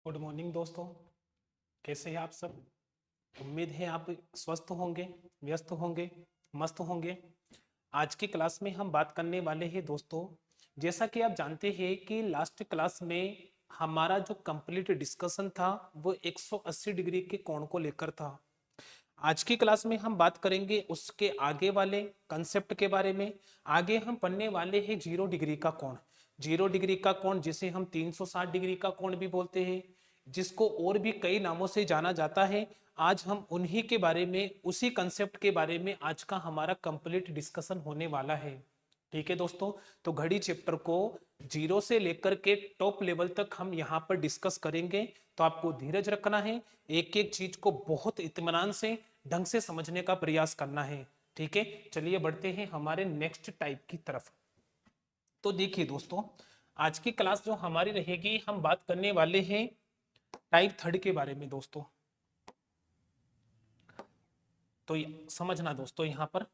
Good morning दोस्तों। कैसे हैं आप सब? उम्मीद है आप स्वस्थ होंगे, व्यस्त होंगे, मस्त होंगे। आज की क्लास में हम बात करने वाले हैं दोस्तों। जैसा कि आप जानते हैं कि लास्ट क्लास में हमारा जो कंप्लीट डिस्कशन था वो 180 डिग्री के कोण को लेकर था। आज की क्लास में हम बात करेंगे उसके आगे वाले कंसेप्ट के बारे में। आगे हम पढ़ने वाले हैं 0 डिग्री का कोण। 0 डिग्री का कोण जिसे हम 360 डिग्री का कोण भी बोलते हैं, जिसको और भी कई नामों से जाना जाता है। आज हम उन्हीं के बारे में, उसी कंसेप्ट के बारे में आज का हमारा कंप्लीट डिस्कशन होने वाला है। ठीक है दोस्तों, तो घड़ी चैप्टर को जीरो से लेकर के टॉप लेवल तक हम यहाँ पर डिस्कस करेंगे। तो आपको धीरज रखना है, एक एक चीज को बहुत इत्मीनान से ढंग से समझने का प्रयास करना है। ठीक है, चलिए बढ़ते हैं हमारे नेक्स्ट टाइप की तरफ। तो देखिए दोस्तों, आज की क्लास जो हमारी रहेगी, हम बात करने वाले हैं टाइप थर्ड के बारे में दोस्तों। तो समझना दोस्तों, यहाँ पर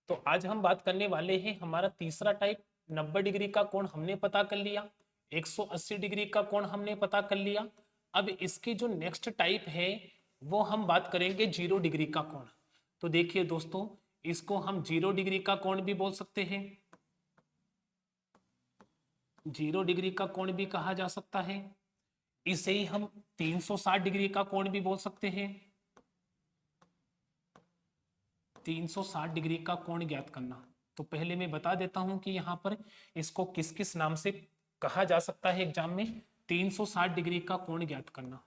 तो आज हम बात करने वाले हैं हमारा तीसरा टाइप। 90 डिग्री का कोण हमने पता कर लिया, 180 डिग्री का कोण हमने पता कर लिया। अब इसकी जो नेक्स्ट टाइप है वो हम बात करेंगे 0 डिग्री का कोण। तो देखिए दोस्तों, इसको हम 0 डिग्री का कोण भी बोल सकते हैं, 0 डिग्री का कोण भी कहा जा सकता है। इसे ही हम 360 डिग्री का कोण भी बोल सकते हैं। 360 डिग्री का कोण ज्ञात करना। तो पहले मैं बता देता हूं कि यहाँ पर इसको किस किस नाम से कहा जा सकता है एग्जाम में। 360 डिग्री का कोण ज्ञात करना।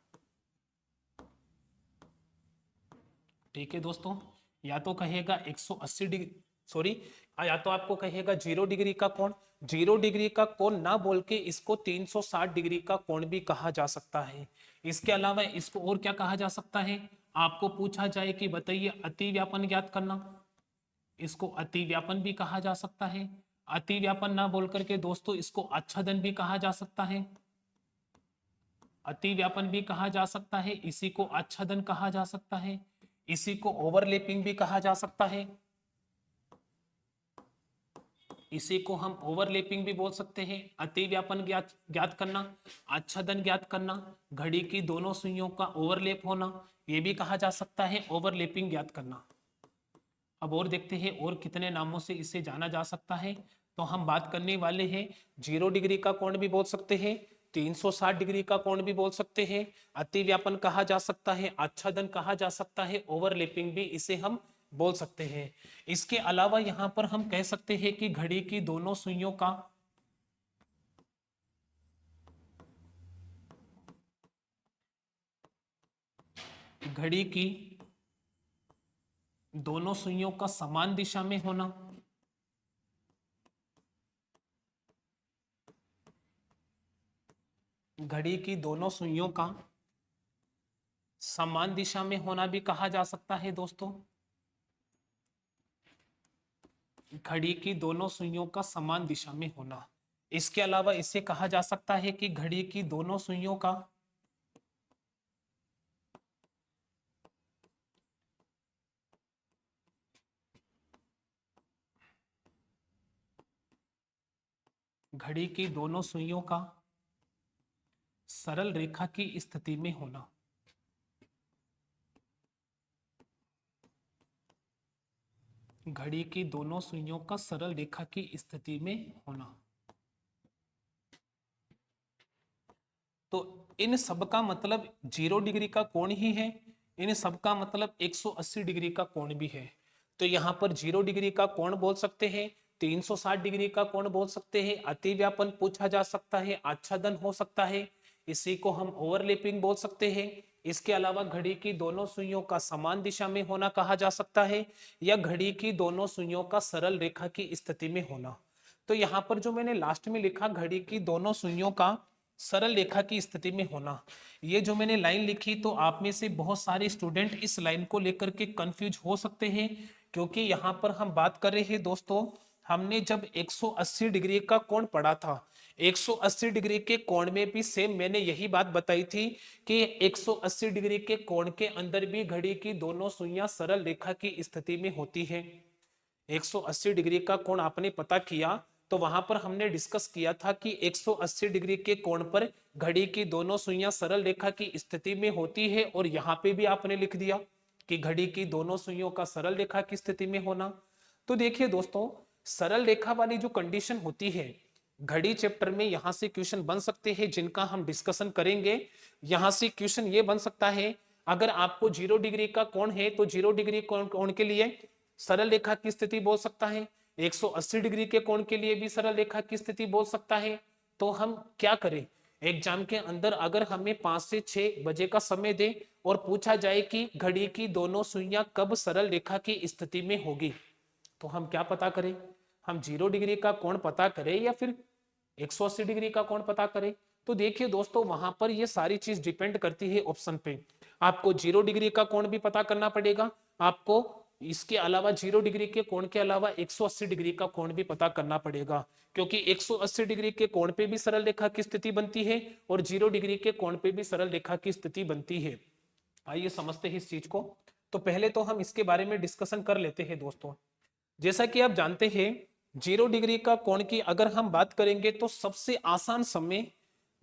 ठीक है दोस्तों, या तो कहेगा 180 डिग्री, सॉरी, या तो आपको कहेगा 0 डिग्री का कोण। 0 डिग्री का कोण ना बोल के इसको 360 डिग्री का कोण भी कहा जा सकता है। इसके अलावा इसको और क्या कहा जा सकता है? आपको पूछा जाए कि बताइए अति व्यापन ज्ञात करना, इसको अति व्यापन भी कहा जा सकता है। अति व्यापन ना बोल करके दोस्तों इसको आच्छादन भी कहा जा सकता है। अति व्यापन भी कहा जा सकता है, इसी को आच्छादन कहा जा सकता है। इसी को ओवरलैपिंग भी कहा जा सकता है। इसी को हम ओवरलैपिंग भी बोल सकते हैं। अति व्यापन ज्ञात ज्ञात करना, आच्छादन ज्ञात करना, घड़ी की दोनों सुइयों का ओवरलैप होना, यह भी कहा जा सकता है ओवरलैपिंग ज्ञात करना। अब और देखते हैं और कितने नामों से इसे जाना जा सकता है। तो हम बात करने वाले हैं 0 डिग्री का कोण भी बोल सकते हैं, 360 डिग्री का कोण भी बोल सकते हैं, अति व्यापन कहा जा सकता है, आच्छादन कहा जा सकता है, ओवरलैपिंग भी इसे हम बोल सकते हैं। इसके अलावा यहाँ पर हम कह सकते हैं कि घड़ी की दोनों सुइयों का घड़ी की दोनों सुइयों का समान दिशा में होना, घड़ी की दोनों सुइयों का समान दिशा में होना भी कहा जा सकता है दोस्तों। घड़ी की दोनों सुइयों का समान दिशा में होना। इसके अलावा इसे कहा जा सकता है कि घड़ी की दोनों सुइयों का घड़ी की दोनों सुइयों का सरल रेखा की स्थिति में होना। घड़ी की दोनों सुइयों का सरल रेखा की स्थिति में होना। तो इन सब का मतलब 0 डिग्री का कोण ही है, इन सब का मतलब 180 डिग्री का कोण भी है। तो यहाँ पर 0 डिग्री का कोण बोल सकते हैं, 360 डिग्री का कोण बोल सकते हैं, अति व्यापन पूछा जा सकता है, आच्छादन हो सकता है, इसी को हम ओवरलैपिंग बोल सकते हैं। इसके अलावा घड़ी की दोनों सुइयों का समान दिशा में होना कहा जा सकता है, या घड़ी की दोनों सुइयों का सरल रेखा की स्थिति में होना। तो यहाँ पर जो मैंने लास्ट में लिखा, घड़ी की दोनों सुइयों का सरल रेखा की स्थिति में होना, ये जो मैंने लाइन लिखी, तो आप में से बहुत सारे स्टूडेंट इस लाइन को लेकर के कंफ्यूज हो सकते हैं, क्योंकि यहाँ पर हम बात कर रहे हैं दोस्तों, हमने जब 180 डिग्री का कोण पढ़ा था, 180 डिग्री के कोण में भी सेम मैंने यही बात बताई थी कि 180 डिग्री के कोण के अंदर भी घड़ी की दोनों सुइयां सरल रेखा की स्थिति में होती है। 180 डिग्री का कोण आपने पता किया तो वहां पर हमने डिस्कस किया था कि 180 डिग्री के कोण पर घड़ी की दोनों सुइयां सरल रेखा की स्थिति में होती है, और यहाँ पे भी आपने लिख दिया कि घड़ी की दोनों सुइयों का सरल रेखा की स्थिति में होना। तो देखिए दोस्तों, सरल रेखा वाली जो कंडीशन होती है घड़ी चैप्टर में, यहां से क्वेश्चन बन सकते हैं जिनका हम डिस्कशन करेंगे। यहां से क्वेश्चन ये बन सकता है, अगर आपको 0 डिग्री का कोण है तो 0 डिग्री कोण के लिए सरल रेखा की स्थिति बोल सकता है, 180 डिग्री के कोण के लिए भी सरल रेखा की स्थिति बोल सकता है। तो हम क्या करें, एग्जाम के अंदर अगर हमें 5 से 6 बजे का समय दे और पूछा जाए कि घड़ी की दोनों सुइयां कब सरल रेखा की स्थिति में होगी, तो हम क्या पता करें, हम 0 डिग्री का कोण पता करें या फिर 180 डिग्री का कोण पता करें। तो देखिए दोस्तों, वहां पर ये सारी चीज डिपेंड करती है ऑप्शन पे। आपको 0 डिग्री का कोण भी पता करना पड़ेगा, आपको इसके अलावा 0 डिग्री के कोण के अलावा 180 डिग्री का कोण भी पता करना पड़ेगा, क्योंकि 180 डिग्री के कोण पे भी सरल रेखा की स्थिति बनती है और 0 डिग्री के कोण पे भी सरल रेखा की स्थिति बनती है। आइए समझते हैं इस चीज को। तो पहले तो हम इसके बारे में डिस्कशन कर लेते हैं दोस्तों। जैसा कि आप जानते हैं, 0 डिग्री का कोण की अगर हम बात करेंगे तो सबसे आसान समय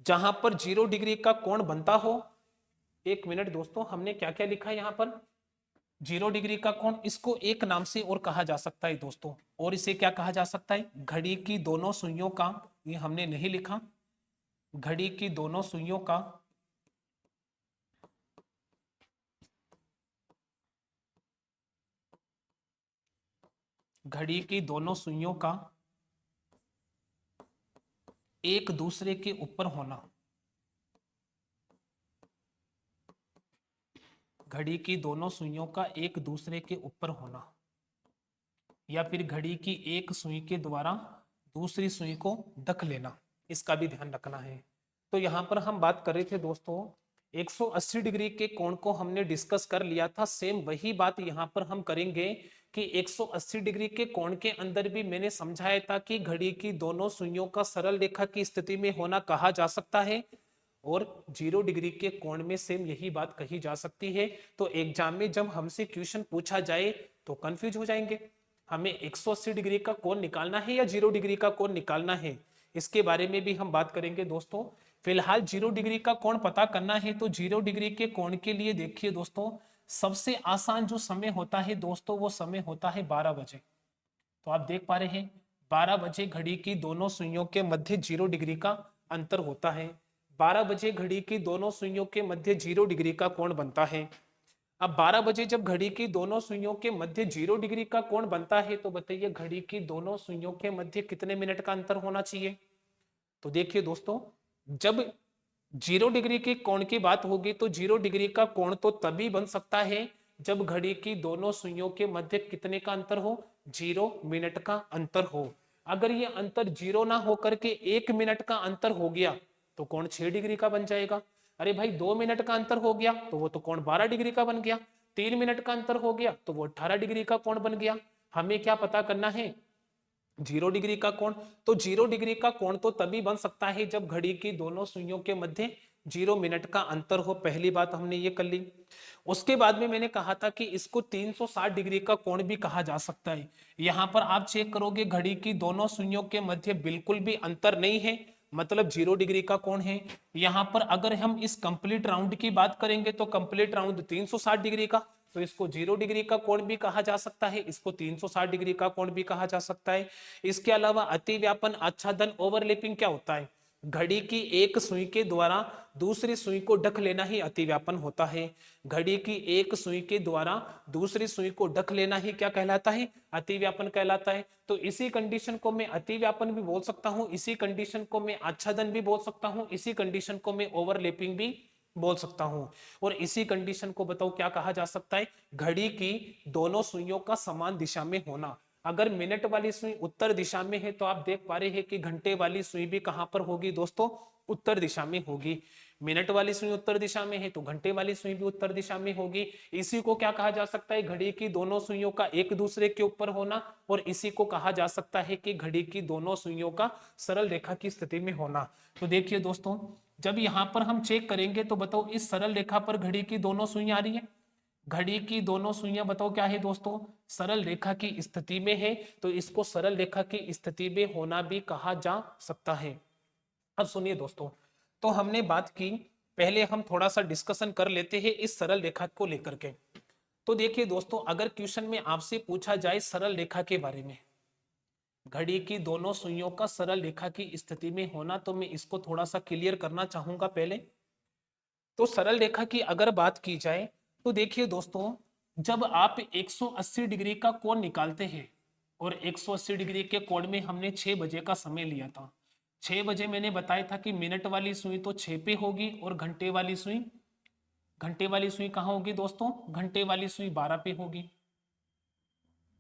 जहां पर 0 डिग्री का कोण बनता हो, एक मिनट दोस्तों, हमने क्या क्या लिखा है यहाँ पर, 0 डिग्री का कोण, इसको एक नाम से और कहा जा सकता है दोस्तों, और इसे क्या कहा जा सकता है, घड़ी की दोनों सुइयों का, ये हमने नहीं लिखा, घड़ी की दोनों सुइयों का घड़ी की दोनों सुइयों का एक दूसरे के ऊपर होना, घड़ी की दोनों सुइयों का एक दूसरे के ऊपर होना, या फिर घड़ी की एक सुई के द्वारा दूसरी सुई को ढक लेना, इसका भी ध्यान रखना है। तो यहाँ पर हम बात कर रहे थे दोस्तों, 180 डिग्री के कोण को हमने डिस्कस कर लिया था, सेम वही बात यहाँ पर हम करेंगे कि 180 डिग्री के कोण के अंदर भी मैंने समझाया था कि घड़ी की दोनों सुइयों का सरल रेखा की स्थिति में होना कहा जा सकता है, और 0 डिग्री के कोण में सेम यही बात कही जा सकती है। तो एग्जाम में जब हमसे क्वेश्चन पूछा जाए तो कंफ्यूज हो जाएंगे, हमें 180 डिग्री का कोण निकालना है या 0 डिग्री का कोण निकालना है, इसके बारे में भी हम बात करेंगे दोस्तों। फिलहाल 0 डिग्री का कोण पता करना है, तो 0 डिग्री के कोण के लिए देखिए दोस्तों, सबसे आसान जो समय होता है दोस्तों, वो समय होता है 12 बजे। तो आप देख पा रहे हैं 12 बजे घड़ी की दोनों सुइयों के मध्य 0 डिग्री का अंतर होता है, 12 बजे घड़ी की दोनों सुइयों के मध्य 0 डिग्री का कोण बनता है। अब 12 बजे जब घड़ी की दोनों सुइयों के मध्य 0 डिग्री का कोण बनता है, तो बताइए घड़ी की दोनों सुइयों के मध्य कितने मिनट का अंतर होना चाहिए। तो देखिए दोस्तों, जब 0 डिग्री के कोण की बात होगी तो 0 डिग्री का कोण तो तभी बन सकता है जब घड़ी की दोनों सुइयों के मध्य कितने का अंतर हो, 0 मिनट का अंतर हो। अगर ये अंतर 0 ना होकर के 1 मिनट का अंतर हो गया तो कोण 6 डिग्री का बन जाएगा। अरे भाई 2 मिनट का अंतर हो गया तो वो तो कोण 12 डिग्री का बन गया, 3 मिनट का अंतर हो गया तो वो 18 डिग्री का कोण बन गया। हमें क्या पता करना है, 0 डिग्री का कोण। तो 0 डिग्री का कोण तो तभी बन सकता है जब घड़ी की दोनों सुइयों के मध्य 0 मिनट का अंतर हो, पहली बात हमने ये कर ली। उसके बाद में मैंने कहा था कि इसको 360 डिग्री का कोण भी कहा जा सकता है। यहां पर आप चेक करोगे घड़ी की दोनों सुइयों के मध्य बिल्कुल भी अंतर नहीं है, मतलब 0 डिग्री का कोण है। यहां पर अगर हम इस कंप्लीट राउंड की बात करेंगे तो कंप्लीट राउंड 360 डिग्री का, तो इसको 0 डिग्री का कोण भी कहा जा सकता है, इसको 360 डिग्री का कोण भी कहा जा सकता है। इसके अलावा अतिव्यापन, आच्छादन, ओवरलैपिंग क्या होता है, घड़ी की एक सुई के द्वारा दूसरी सुई को ढक लेना ही अतिव्यापन होता है। घड़ी की एक सुई के द्वारा दूसरी सुई को ढक लेना ही क्या कहलाता है, अतिव्यापन कहलाता है। तो इसी कंडीशन को मैं अतिव्यापन भी बोल सकता हूं, इसी कंडीशन को मैं आच्छादन भी बोल सकता हूं, इसी कंडीशन को मैं ओवरलैपिंग भी बोल सकता हूं। और इसी कंडीशन को बताओ क्या कहा जा सकता है, घड़ी की दोनों सुइयों का समान दिशा में होना। अगर मिनट वाली सुई उत्तर दिशा में है तो आप देख पा रहे हैं कि घंटे वाली सुई भी कहां पर होगी दोस्तों, उत्तर दिशा में होगी। मिनट वाली सुई उत्तर दिशा में है तो घंटे वाली सुई भी उत्तर दिशा में होगी। इसी को क्या कहा जा सकता है, घड़ी की दोनों सुइयों का एक दूसरे के ऊपर होना, और इसी को कहा जा सकता है कि घड़ी की दोनों सुइयों का सरल रेखा की स्थिति में होना। तो देखिए दोस्तों, जब यहां पर हम चेक करेंगे तो बताओ इस सरल रेखा पर घड़ी की दोनों सुइयां आ रही है, घड़ी की दोनों सुइयां बताओ क्या है दोस्तों, सरल रेखा की स्थिति में है, तो इसको सरल रेखा की स्थिति में होना भी कहा जा सकता है। अब सुनिए दोस्तों, तो हमने बात की, पहले हम थोड़ा सा डिस्कशन कर लेते हैं इस सरल रेखा को लेकर के। तो देखिए दोस्तों, अगर क्वेश्चन में आपसे पूछा जाए सरल रेखा के बारे में, घड़ी की दोनों सुइयों का सरल रेखा की स्थिति में होना, तो मैं इसको थोड़ा सा क्लियर करना चाहूंगा पहले। तो सरल रेखा की अगर बात की जाए, तो देखिए दोस्तों, जब आप 180 डिग्री का कोण निकालते हैं, और 180 डिग्री के कोण में हमने 6 बजे का समय लिया था। 6 बजे मैंने बताया था कि मिनट वाली सुई तो 6 पे होगी, और घंटे वाली सुई कहाँ होगी दोस्तों, घंटे वाली सुई 12 पे होगी।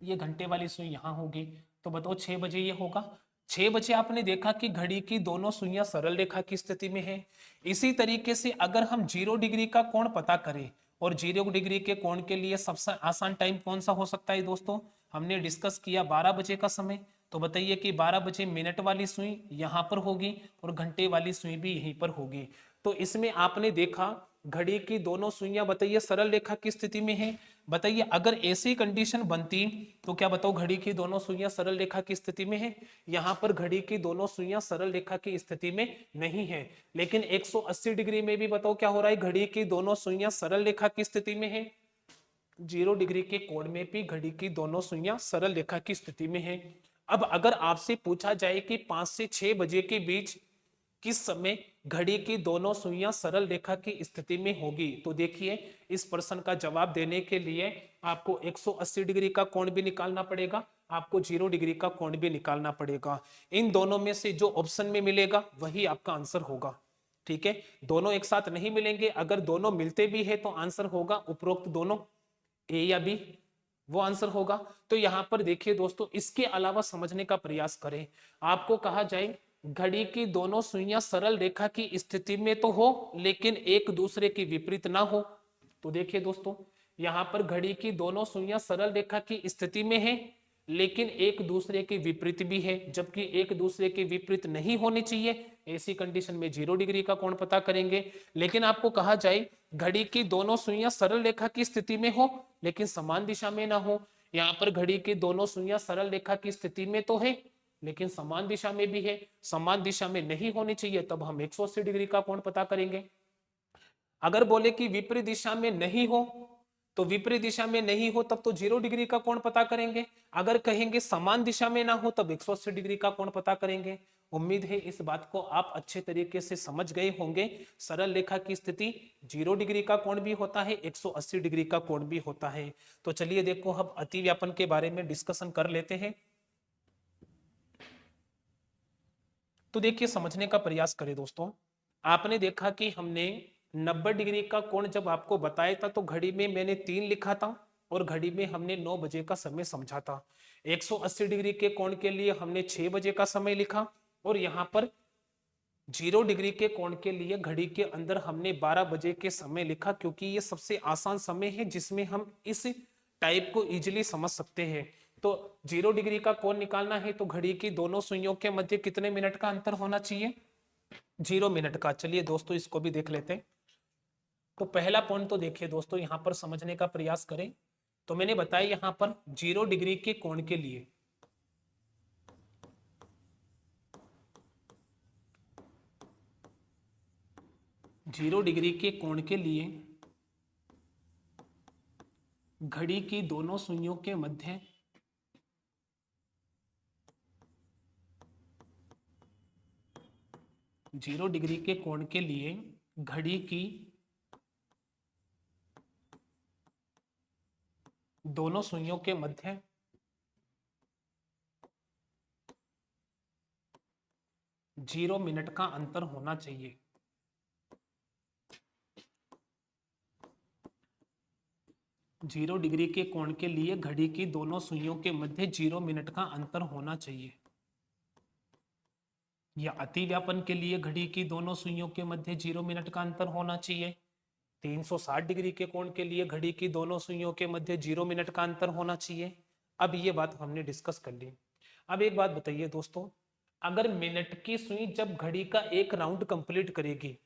ये घंटे वाली सुई यहाँ होगी, तो बताओ 6 बजे ये होगा। 6 बजे आपने देखा कि घड़ी की दोनों सुइयां सरल रेखा की स्थिति में है। इसी तरीके से अगर हम 0 डिग्री का कोण पता करें, और 0 डिग्री के कोण के लिए सबसे आसान टाइम कौन सा हो सकता है दोस्तों, हमने डिस्कस किया 12 बजे का समय। तो बताइए कि 12 बजे मिनट वाली सुई यहाँ पर होगी, और घंटे वाली सुई भी यहीं पर होगी। तो इसमें आपने देखा घड़ी की दोनों सुइयां बताइए सरल रेखा की स्थिति में है। बताइए अगर ऐसी कंडीशन बनती, तो क्या बताओ घड़ी की दोनों सुइयां सरल रेखा की स्थिति में है। यहाँ पर घड़ी की दोनों सुइयां सरल रेखा की स्थिति में नहीं है, लेकिन 180 डिग्री में भी बताओ क्या हो रहा है, घड़ी की दोनों सुइयां सरल रेखा की स्थिति में है। 0 डिग्री के कोण में भी घड़ी की दोनों सुइयां सरल रेखा की स्थिति में है। अब अगर आपसे पूछा जाए कि 5 से 6 बजे के बीच किस समय घड़ी की दोनों सुइयां सरल रेखा की स्थिति में होगी, तो देखिए इस प्रश्न का जवाब देने के लिए आपको 180 डिग्री का कोण भी निकालना पड़ेगा, आपको 0 डिग्री का कोण भी निकालना पड़ेगा। इन दोनों में से जो ऑप्शन में मिलेगा वही आपका आंसर होगा। ठीक है, दोनों एक साथ नहीं मिलेंगे, अगर दोनों मिलते भी है तो आंसर होगा उपरोक्त दोनों, ए या बी, वो आंसर होगा। तो यहां पर देखिए दोस्तों, इसके अलावा समझने का प्रयास करें। आपको कहा जाए घड़ी की दोनों सुइयां सरल रेखा की स्थिति में तो हो, लेकिन एक दूसरे के विपरीत ना हो। तो देखिए दोस्तों, यहां पर घड़ी की दोनों सुइयां सरल रेखा की स्थिति में है, लेकिन एक दूसरे के विपरीत भी है, जबकि एक दूसरे के विपरीत नहीं होनी चाहिए। ऐसी कंडीशन में 0 डिग्री का कोण पता करेंगे। लेकिन आपको कहा जाए घड़ी की दोनों सुइयां सरल रेखा की स्थिति में हो, लेकिन समान दिशा में ना हो। यहाँ पर घड़ी की दोनों सुइयां सरल रेखा की स्थिति में तो है, लेकिन समान दिशा में भी है, समान दिशा में नहीं होनी चाहिए, तब हम 180 डिग्री का कोण पता करेंगे। अगर बोले कि विपरीत दिशा में नहीं हो, तो विपरीत दिशा में नहीं हो तब तो 0 डिग्री का कोण पता करेंगे। अगर कहेंगे समान दिशा में ना हो तब 180 डिग्री का कोण पता करेंगे। उम्मीद है इस बात को आप अच्छे तरीके से समझ गए होंगे। सरल रेखा की स्थिति 0 डिग्री का कोण भी होता है, 180 डिग्री का कोण भी होता है। तो चलिए देखो, हम अतिव्यापन के बारे में डिस्कशन कर लेते हैं। तो देखिए समझने का प्रयास करें दोस्तों। आपने देखा कि हमने 90 डिग्री का कोण जब आपको बताया था, तो घड़ी में मैंने 3 लिखा था, और घड़ी में हमने 9 बजे का समय समझा था। 180 डिग्री के कोण के लिए हमने 6 बजे का समय लिखा, और यहाँ पर 0 डिग्री के कोण के लिए घड़ी के अंदर हमने 12 बजे के समय लिखा, क्योंकि ये सबसे आसान समय है जिसमें हम इस टाइप को इजिली समझ सकते हैं। तो 0 डिग्री का कोण निकालना है, तो घड़ी की दोनों सुइयों के मध्य कितने मिनट का अंतर होना चाहिए, 0 मिनट का। चलिए दोस्तों इसको भी देख लेते हैं। तो पहला पॉइंट तो देखिए दोस्तों, यहां पर समझने का प्रयास करें। तो मैंने बताया यहां पर 0 डिग्री के कोण के लिए 0 डिग्री के कोण के लिए घड़ी की दोनों सुइयों के मध्य 0 डिग्री के कोण के लिए घड़ी की दोनों सुइयों के मध्य 0 मिनट का अंतर होना चाहिए। जीरो डिग्री के कोण के लिए घड़ी की दोनों सुइयों के मध्य 0 मिनट का अंतर होना चाहिए। या अतिव्यापन के लिए घड़ी की दोनों सुइयों के मध्य 0 मिनट का अंतर होना चाहिए। 360 डिग्री के कोण के लिए घड़ी की दोनों सुइयों के मध्य 0 मिनट का अंतर होना चाहिए। अब ये बात हमने डिस्कस कर ली। अब एक बात बताइए दोस्तों, अगर मिनट की सुई जब घड़ी का एक राउंड कंप्लीट करेगी,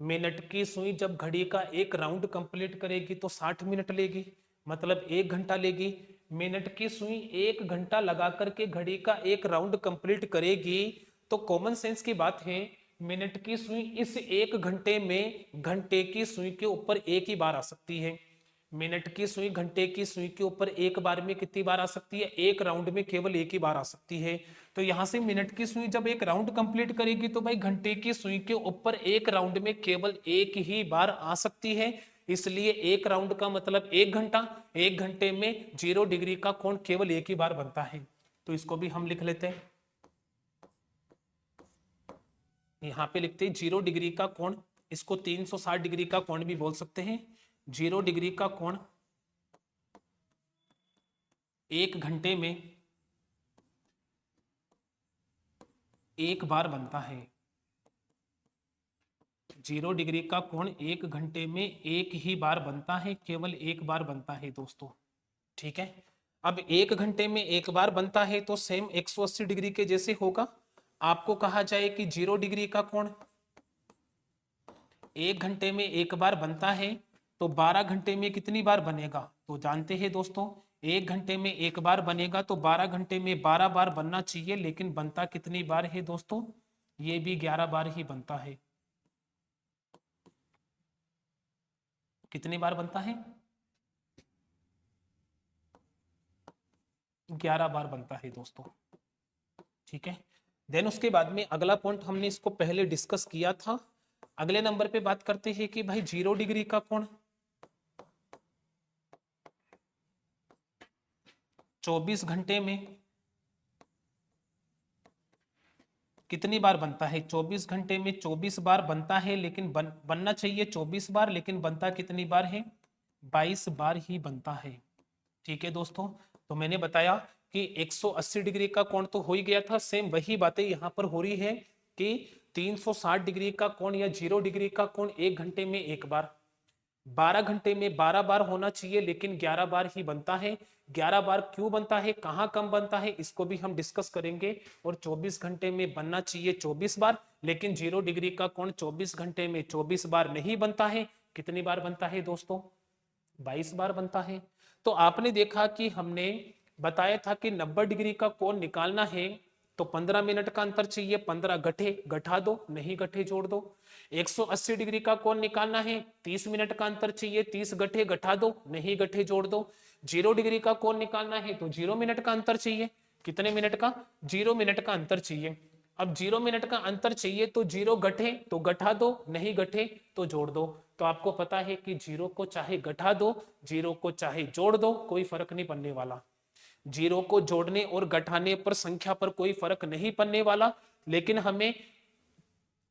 मिनट की सुई जब घड़ी का एक राउंड कंप्लीट करेगी तो 60 मिनट लेगी, मतलब 1 घंटा लेगी। मिनट की सुई 1 घंटा लगा करके घड़ी का एक राउंड कंप्लीट करेगी तो कॉमन सेंस की बात है, मिनट की सुई इस 1 घंटे में घंटे की सुई के ऊपर एक ही बार आ सकती है। मिनट की सुई घंटे की सुई के ऊपर एक बार में कितनी बार आ सकती है? एक राउंड में केवल एक ही बार आ सकती है। तो यहां से मिनट की सुई जब एक राउंड कंप्लीट करेगी तो भाई घंटे की सुई के ऊपर एक राउंड में केवल एक ही बार आ सकती है। इसलिए एक राउंड का मतलब 1 घंटा, 1 घंटे में 0 डिग्री का कोण केवल एक ही बार बनता है। तो इसको भी हम लिख लेते हैं, यहां पे लिखते हैं 0 डिग्री का कोण, इसको 360 डिग्री का कोण भी बोल सकते हैं। 0 डिग्री का कोण 1 घंटे में एक बार बनता है। 0 डिग्री का कोण 1 घंटे में एक ही बार बनता है, केवल एक बार बनता है दोस्तों। ठीक है, अब 1 घंटे में एक बार बनता है तो सेम 180 डिग्री के जैसे होगा। आपको कहा जाए कि 0 डिग्री का कोण 1 घंटे में एक बार बनता है तो 12 घंटे में कितनी बार बनेगा? तो जानते हैं दोस्तों, 1 घंटे में एक बार बनेगा तो 12 घंटे में 12 बार बनना चाहिए, लेकिन बनता कितनी बार है दोस्तों? ये भी 11 बार ही बनता है। कितनी बार बनता है? 11 बार बनता है दोस्तों। ठीक है, देन उसके बाद में अगला पॉइंट हमने इसको पहले डिस्कस किया था। अगले नंबर पे बात करते हैं कि भाई 0 डिग्री का कोण 24 घंटे में कितनी बार बनता है? 24 घंटे में 24 बार बनता है, लेकिन बनना चाहिए 24 बार, लेकिन बनता कितनी बार है? 22 बार ही बनता है। ठीक है दोस्तों, तो मैंने बताया कि 180 डिग्री का कोण तो हो ही गया था, सेम वही बातें यहाँ पर हो रही है कि 360 डिग्री का कोण या 0 डिग्री का कोण 1 घंटे में एक बार, 12 घंटे में 12 बार होना चाहिए, लेकिन 11 बार ही बनता है। 11 बार क्यों बनता है, कहाँ कम बनता है, इसको भी हम डिस्कस करेंगे। और 24 घंटे में बनना चाहिए 24 बार, लेकिन 0 डिग्री का कोण 24 घंटे में 24 बार नहीं बनता है। कितनी बार बनता है दोस्तों? 22 बार बनता है। तो आपने देखा कि हमने बताया था कि 90 डिग्री का कोण निकालना है तो 15 मिनट का अंतर चाहिए, 15 गठे घटा दो, नहीं गठे जोड़ दो। 180 डिग्री का कोण निकालना है, 30 मिनट का अंतर चाहिए, 30 गठे घटा दो, नहीं गठे जोड़ दो। 0 डिग्री का कोण निकालना है तो 0 मिनट का अंतर चाहिए। कितने मिनट का? 0 मिनट का अंतर चाहिए। अब 0 मिनट का अंतर चाहिए तो 0 गठे तो घटा दो, नहीं गठे तो जोड़ दो। तो आपको पता है कि 0 को चाहे घटा दो, 0 को चाहे जोड़ दो, कोई फर्क नहीं पड़ने वाला। 0 को जोड़ने और घटाने पर संख्या पर कोई फर्क नहीं पड़ने वाला, लेकिन हमें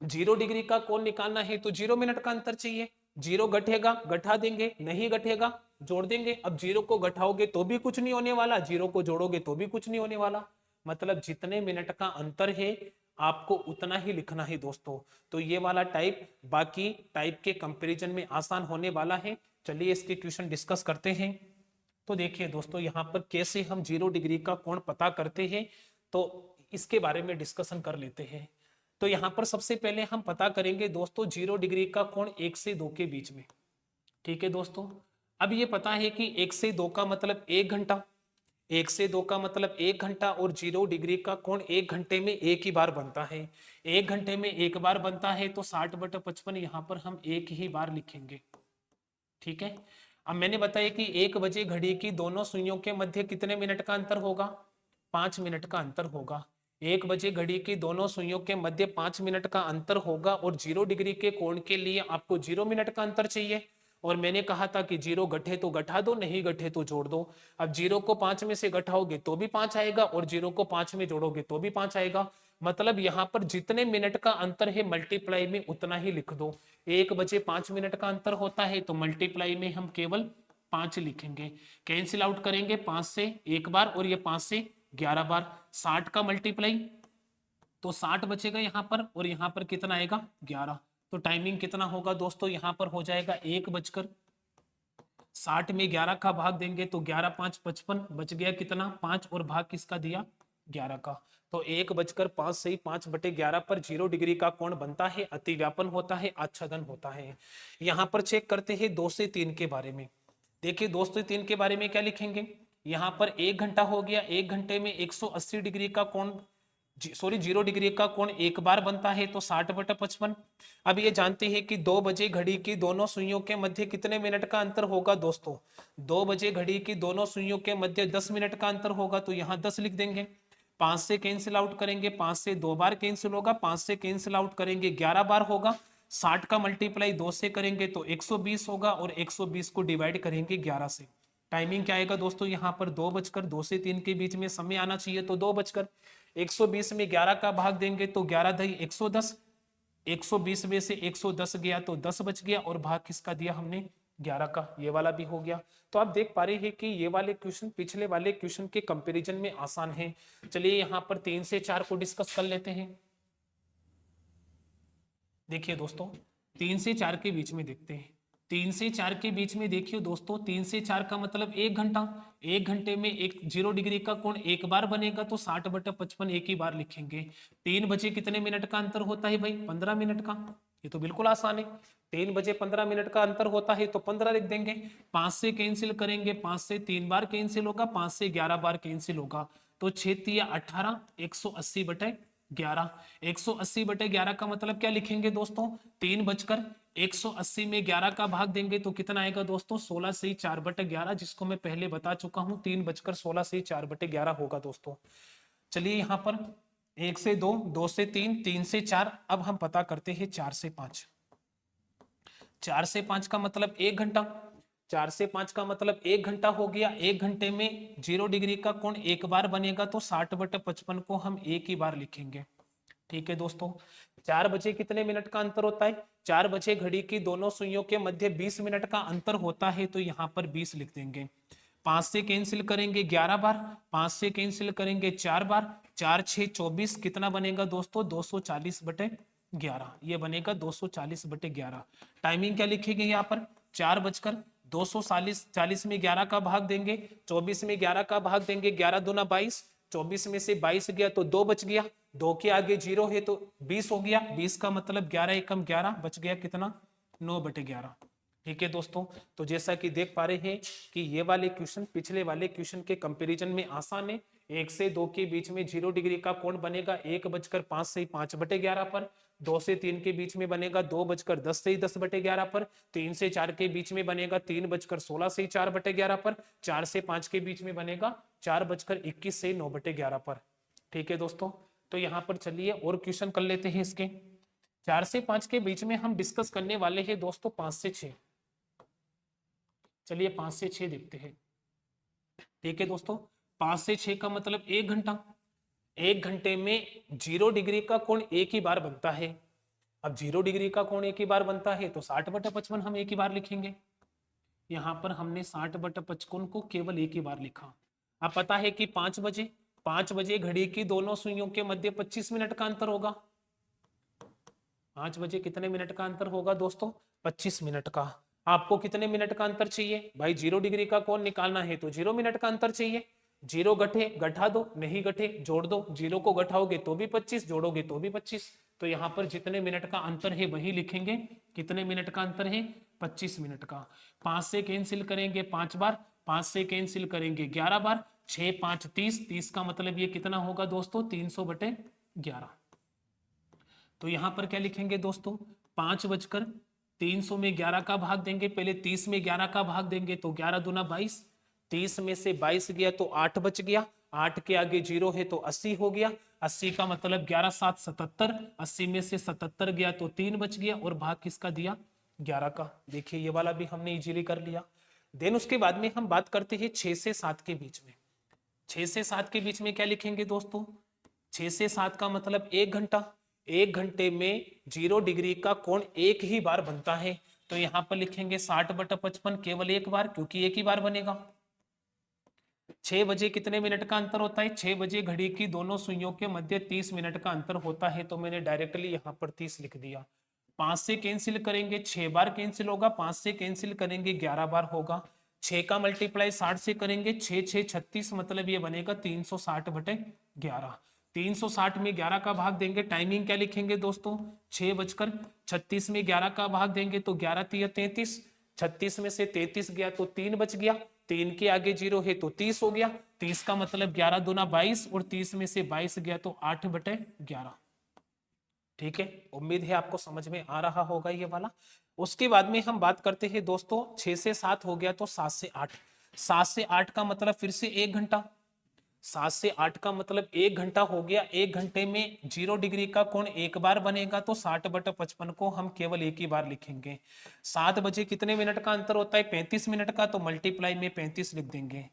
0 डिग्री का कोण निकालना है तो 0 मिनट का अंतर चाहिए। 0 घटेगा घटा देंगे, नहीं घटेगा जोड़ देंगे। अब 0 को घटाओगे तो भी कुछ नहीं होने वाला, 0 को जोड़ोगे तो भी कुछ नहीं होने वाला। मतलब जितने मिनट का अंतर है आपको उतना ही लिखना है दोस्तों। तो ये वाला टाइप बाकी टाइप के कंपैरिजन में आसान होने वाला है। चलिए इसके क्वेश्चन डिस्कस करते हैं। तो देखिए दोस्तों, यहाँ पर कैसे हम 0 डिग्री का कोण पता करते हैं, तो इसके बारे में डिस्कशन कर लेते हैं। तो यहाँ पर सबसे पहले हम पता करेंगे दोस्तों 0 डिग्री का कोण 1 से 2 के बीच में। ठीक है दोस्तों, अब ये पता है कि 1 से 2 का मतलब 1 घंटा, 1 से 2 का मतलब 1 घंटा, और 0 डिग्री का कोण 1 घंटे में एक ही बार बनता है। 1 घंटे में एक बार बनता है तो 60/55 यहाँ पर हम एक ही बार लिखेंगे। ठीक है, अब मैंने बताया कि 1 बजे घड़ी की दोनों सुइयों के मध्य कितने मिनट का अंतर होगा? 5 मिनट का अंतर होगा। 1 बजे घड़ी की दोनों सुइयों के मध्य 5 मिनट का अंतर होगा, और 0 डिग्री के कोण के लिए आपको 0 मिनट का अंतर चाहिए। और मैंने कहा था कि 0 घटे तो घटा दो, नहीं घटे तो जोड़ दो। अब 0 को 5 में से घटाओगे तो भी 5 आएगा, और 0 को 5 में जोड़ोगे तो भी 5 आएगा। मतलब यहाँ पर जितने मिनट का अंतर है मल्टीप्लाई में उतना ही लिख दो। 1 बजे 5 मिनट का अंतर होता है तो मल्टीप्लाई में हम केवल 5 लिखेंगे। कैंसिल आउट करेंगे 5 से एक बार, और ये 5 से 11 बार। 60 का मल्टीप्लाई तो 60 बचेगा यहाँ पर, और यहाँ पर कितना आएगा? 11। तो टाइमिंग कितना होगा दोस्तों? यहाँ पर हो जाएगा 1:60 में 11 का भाग देंगे तो 11×5 = 55, बच गया कितना? 5, और भाग किसका दिया? 11 का। तो 1:05 से ही 5/11 पर 0 डिग्री का कोण बनता है, अतिव्यापन होता है, आच्छादन होता है। यहाँ पर चेक करते हैं 2 से 3 के बारे में। देखिए 2 से 3 के बारे में क्या लिखेंगे, यहाँ पर 1 घंटा हो गया, 1 घंटे में 180 डिग्री का कोण, सॉरी 0 डिग्री का कोण एक बार बनता है, तो 60/55। अब ये जानते हैं कि 2 बजे घड़ी की दोनों सुइयों के मध्य कितने मिनट का अंतर होगा दोस्तों। 2 बजे घड़ी की दोनों सुइयों के मध्य 10 मिनट का अंतर होगा, तो यहाँ 10 लिख देंगे। 5 से कैंसिल आउट करेंगे, 5 से 2 बार कैंसिल होगा, 5 से कैंसिल आउट करेंगे 11 बार होगा। 60 का मल्टीप्लाई 2 से करेंगे तो 120 होगा, और 120 को डिवाइड करेंगे 11 से। टाइमिंग क्या आएगा दोस्तों, यहाँ पर 2 से 3 के बीच में समय आना चाहिए, तो 2 120 में 11 का भाग देंगे तो 11 दही 110, 120 में से 110 गया तो 10 बच गया, और भाग किसका दिया हमने, 11 का। ये वाला भी हो गया। तो आप देख पा रहे हैं कि ये वाले क्वेश्चन पिछले वाले क्वेश्चन के कंपैरिजन में आसान है। चलिए यहाँ पर 3 से 4 को डिस्कस कर लेते हैं। देखिए दोस्तों 3 से 4 के बीच में देखते हैं। 3 से 4 के बीच में देखिए दोस्तों, 3 से 4 का मतलब 1 घंटा। 1 घंटे में 0 डिग्री का कोण एक बार बनेगा, तो 60/55 एक ही बार लिखेंगे। 3 बजे कितने मिनट का अंतर होता है भाई, 15 मिनट का। ये तो बिल्कुल आसान है। 3 बजे 15 मिनट का अंतर होता है, तो 15 लिख देंगे। 5 से कैंसिल करेंगे, 5 से 3 बार कैंसिल होगा, 5 से 11 बार कैंसिल होगा, तो 6 या 18, 180/11। 180/11 का मतलब क्या लिखेंगे दोस्तों, 3:180 में 11 का भाग देंगे तो कितना आएगा दोस्तों, 16 से 4/11, जिसको मैं पहले बता चुका हूं, 3:16 से 4/11 होगा दोस्तों। चलिए यहाँ पर 1 से 2, 2 से 3, 3 से 4। अब हम पता करते हैं 4 से 5। 4 से 5 का मतलब 1 घंटा। 4 से 5 का मतलब 1 घंटा हो गया। 1 घंटे में 0 डिग्री का कोण एक बार बनेगा, तो 60/55 को हम एक ही बार लिखेंगे। ठीक है दोस्तों। 4 बजे कितने मिनट का अंतर होता है, 4 बजे घड़ी की दोनों सुइयों के मध्य 20 मिनट का अंतर होता है, तो यहाँ पर 20 लिख देंगे। 5 से कैंसिल करेंगे 11 बार, 5 से कैंसिल करेंगे 4 बार, 4 6 24, कितना बनेगा दोस्तों, 240/11। ये बनेगा 240/11। टाइमिंग क्या लिखेंगे यहाँ पर, 4:240 में 11 का भाग देंगे, 24 में 11 का भाग देंगे, 11 दूना 22, 24 में से 22 गया तो 2 बच गया, 2 के आगे 0 है तो 20 हो गया। 20 का मतलब 11 एकम 11, बच गया कितना, 9/11। ठीक है दोस्तों। तो जैसा कि देख पा रहे हैं कि ये वाले क्वेश्चन पिछले वाले क्वेश्चन के कंपैरिजन में आसान है। 1 से 2 के बीच में 0 डिग्री का कोण बनेगा 1:05 से 5/11 पर। 2 से 3 के बीच में बनेगा 2:10 से 10/11 पर। 3 से 4 के बीच में बनेगा 3:16 से 4/11 पर। 4 से 5 के बीच में बनेगा 4:21 से 9/11 पर। ठीक है दोस्तों। तो यहाँ पर चलिए और क्वेश्चन कर लेते हैं इसके। 4 से 5 के बीच में हम डिस्कस करने वाले हैं दोस्तों 5 से 6। चलिए 5 से 6 देखते हैं। ठीक है दोस्तों। 5 से 6 का मतलब 1 घंटा। 1 घंटे में 0 डिग्री का कोण एक ही बार बनता है। अब 0 डिग्री का कोण एक ही बार बनता है, तो 60/55 हम एक ही बार लिखेंगे। यहाँ पर हमने 60/55 को केवल एक ही बार लिखा। अब पता है कि 5 बजे घड़ी की दोनों सुइयों के मध्य 25 मिनट का अंतर होगा। 5 बजे कितने मिनट का अंतर होगा दोस्तों, 25 मिनट का। आपको कितने मिनट का अंतर चाहिए भाई, 0 डिग्री का कोण निकालना है तो 0 मिनट का अंतर चाहिए। 0 गठे घटा दो, नहीं गठे जोड़ दो। 0 को घटाओगे तो भी 25, जोड़ोगे तो भी 25। तो यहाँ पर जितने मिनट का अंतर है वही लिखेंगे। कितने मिनट का अंतर है, 25 मिनट का। 5 से कैंसिल करेंगे 5 बार, 5 से कैंसिल करेंगे 11 बार, 6 5 30, 30 का मतलब ये कितना होगा दोस्तों, 300/11। तो यहां पर क्या लिखेंगे दोस्तों, 5:300 में 11 का भाग देंगे, पहले 30 में 11 का भाग देंगे तो 11 दूना 22, 30 में से 22 गया तो 8 बच गया, 8 के आगे 0 है तो 80 हो गया। 80 का मतलब 11 7 77, 80 में से 77 गया तो 3 बच गया, और भाग किसका दिया, 11 का। देखिए ये वाला भी हमने इजीली कर लिया। देन उसके बाद में हम बात करते हैं 6 से 7 के बीच में। 6 से 7 के बीच में क्या लिखेंगे दोस्तों, 6 से 7 का मतलब 1 घंटा। 1 घंटे में 0 डिग्री का कोण एक ही बार बनता है, तो यहां पर लिखेंगे 60/55 केवल एक बार, क्योंकि एक ही बार बनेगा। 6 बजे कितने मिनट का अंतर होता है, 6 बजे घड़ी की दोनों सुइयों के मध्य 30 मिनट का अंतर होता है, तो मैंने डायरेक्टली यहां पर 30 लिख दिया। 5 से कैंसिल करेंगे 6 बार कैंसिल होगा, 5 से कैंसिल करेंगे 11 बार होगा, 6 का मल्टीप्लाई 60 से करेंगे, 6 6 36, मतलब ये बनेगा 360/11। 360 में 11 का भाग देंगे, टाइमिंग क्या लिखेंगे दोस्तों, 6:36 में 11 का भाग देंगे तो 11 तिया 33, 36 में से 33 गया तो 3 बच गया, 3 के आगे 0 है तो 30 हो गया, 30 का मतलब 11 दूना 22, और 30 में से 22 गया तो 8/11। ठीक है, उम्मीद है आपको समझ में आ रहा होगा ये वाला। उसके बाद में हम बात करते हैं दोस्तों, 6 से 7 हो गया तो 7 से 8, 7 से 8 का मतलब फिर से 1 घंटा, 7 से 8 का मतलब 1 घंटा हो गया। 1 घंटे में 0 डिग्री का कोण एक बार बनेगा तो 60/55 को हम केवल एक ही बार लिखेंगे। 7 बजे कितने मिनट का अंतर होता है, 35 मिनट का, तो मल्टीप्लाई में 35 लिख देंगे।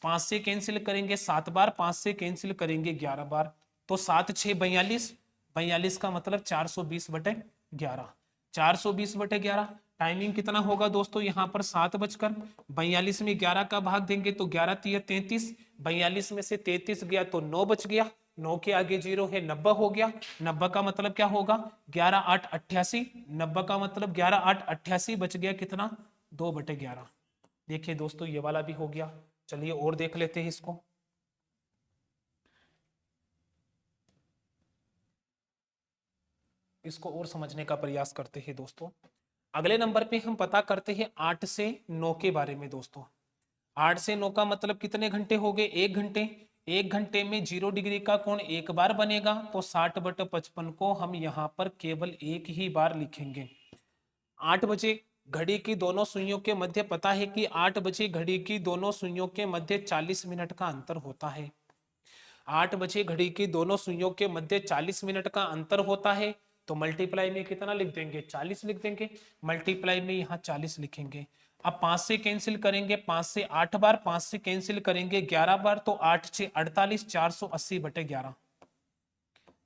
5 से कैंसिल करेंगे 7 बार, 5 से कैंसिल करेंगे 11 बार, तो 7 6 42, 42 का मतलब 420/11, 420/11। टाइमिंग कितना होगा दोस्तों, यहाँ पर 7:42 में 11 का भाग देंगे तो 11 तिया 33, 42 में से 33 गया तो 9 बच गया, 9 के आगे 0 है, 90 हो गया। 90 का मतलब क्या होगा, 11 8 88, 90 का मतलब 11 8 88 बच गया कितना, 2/11। देखिए दोस्तों ये वाला भी हो गया। चलिए और देख लेते हैं इसको। इसको और समझने का प्रयास करते हैं दोस्तों। अगले नंबर पे हम पता करते हैं 8 से 9 के बारे में दोस्तों। 8 से 9 का मतलब कितने घंटे हो गए, 1 घंटे। 1 घंटे में 0 डिग्री का कोण एक बार बनेगा तो 60/55 को हम यहाँ पर केवल एक ही बार लिखेंगे। 8 बजे घड़ी की दोनों सुइयों के मध्य, पता है कि 8 बजे घड़ी की दोनों सुइयों के मध्य 40 मिनट का अंतर होता है। 8 बजे घड़ी की दोनों सुइयों के मध्य 40 मिनट का अंतर होता है, तो मल्टीप्लाई में कितना लिख देंगे, 40 लिख देंगे। मल्टीप्लाई में यहाँ 40 लिखेंगे। अब 5 से कैंसिल करेंगे, 5 से 8 बार, 5 से कैंसिल करेंगे 11 बार, तो 8 6 48, 480/11।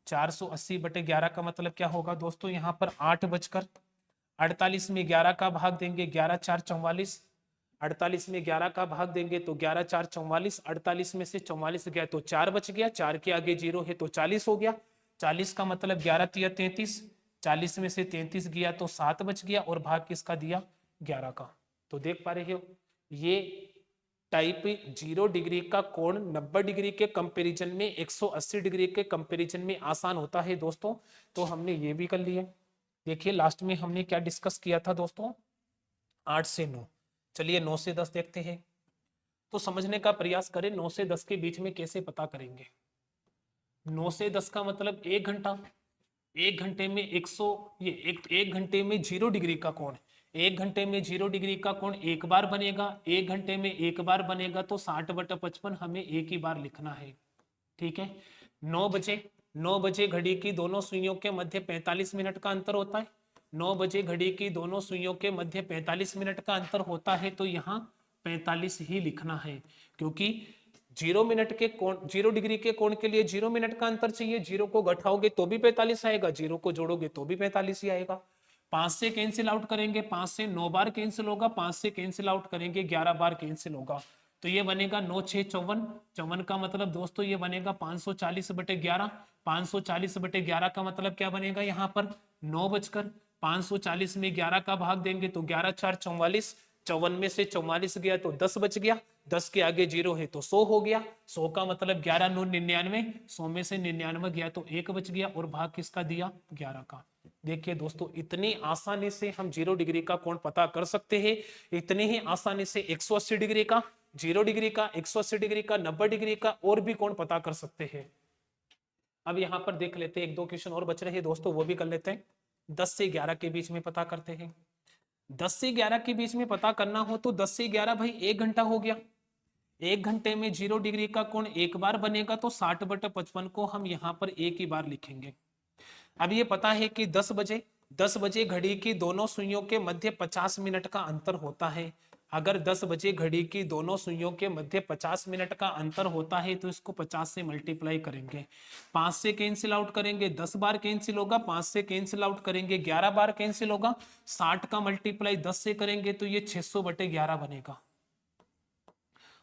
480/11 का मतलब क्या होगा दोस्तों, यहाँ पर 8:48 में 11 का भाग देंगे, 11 4 44, 48 में 11 का भाग देंगे तो 11 4 44, 48 में से 44 गया तो 4 बच गया, 4 के आगे 0 है तो 40 हो गया। 40 का मतलब 11 तिया 33, 40 में से 33 गया तो 7 बच गया, और भाग किसका दिया, 11 का। तो देख पा रहे हो, ये टाइप 0 डिग्री का कोण 90 डिग्री के कंपैरिजन में 180 डिग्री के कंपैरिजन में आसान होता है दोस्तों। तो हमने ये भी कर लिया। देखिए लास्ट में हमने क्या डिस्कस किया था दोस्तों, 8 से 9। चलिए 9 से 10 देखते हैं। तो समझने का प्रयास करें 9 से 10 के बीच में कैसे पता करेंगे। 9 से 10 का मतलब 1 घंटा। 1 घंटे में 100, ये एक घंटे में 0 डिग्री का कोण, 1 घंटे में 0 डिग्री का कोण एक बार बनेगा। 1 घंटे में एक बार बनेगा तो 60/55 हमें एक ही बार लिखना है। ठीक है। 9 बजे, 9 बजे घड़ी की दोनों सुइयों के मध्य 45 मिनट का अंतर होता है। 9 बजे घड़ी की दोनों सुइयों के मध्य 45 मिनट का अंतर होता है, तो यहाँ 45 ही लिखना है, क्योंकि 0 मिनट के कोण, 0 डिग्री के कोण के लिए 0 मिनट का अंतर चाहिए। 0 को घटाओगे तो भी 45 आएगा, 0 को जोड़ोगे तो भी 45 ही आएगा। 5 से कैंसिल आउट करेंगे, 5 से 9 बार कैंसिल होगा, 5 से कैंसिल आउट करेंगे 11 बार कैंसिल होगा, तो ये बनेगा 9 6 54। 54 का मतलब दोस्तों ये बनेगा 540/11। 540/11 का मतलब क्या बनेगा, यहाँ पर 9 बजकर 540 में 11 का भाग देंगे तो 11 4 44, 54 में से 44 गया तो 10 बच गया, 10 के आगे 0 है तो 100 हो गया। 100 का मतलब 11 9 99, 100 में से 99 गया तो 1 बच गया, और भाग किसका दिया, 11 का। देखिए दोस्तों इतनी आसानी से हम 0 डिग्री का कोण पता कर सकते हैं। इतनी ही आसानी से 180 डिग्री का, 0 डिग्री का, 180 डिग्री का, 90 डिग्री का और भी कोण पता कर सकते हैं। अब यहाँ पर देख लेते हैं, एक दो क्वेश्चन और बच रहे हैं दोस्तों, वो भी कर लेते हैं। 10 से 11 के बीच में पता करते हैं। 10 से 11 के बीच में पता करना हो तो 10 से 11 भाई 1 घंटा हो गया। 1 घंटे में 0 डिग्री का कोण एक बार बनेगा तो 60/55 को हम यहाँ पर एक ही बार लिखेंगे। अब ये पता है कि 10 बजे घड़ी की दोनों सुइयों के मध्य 50 मिनट का अंतर होता है। अगर 10 बजे घड़ी की दोनों सुइयों के मध्य 50 मिनट का अंतर होता है तो इसको 50 से मल्टीप्लाई करेंगे। 5 से कैंसिल आउट करेंगे 10 बार कैंसिल होगा, 5 से कैंसिल आउट करेंगे 11 बार कैंसिल होगा। 60 का मल्टीप्लाई 10 से करेंगे तो ये 600/11 बनेगा,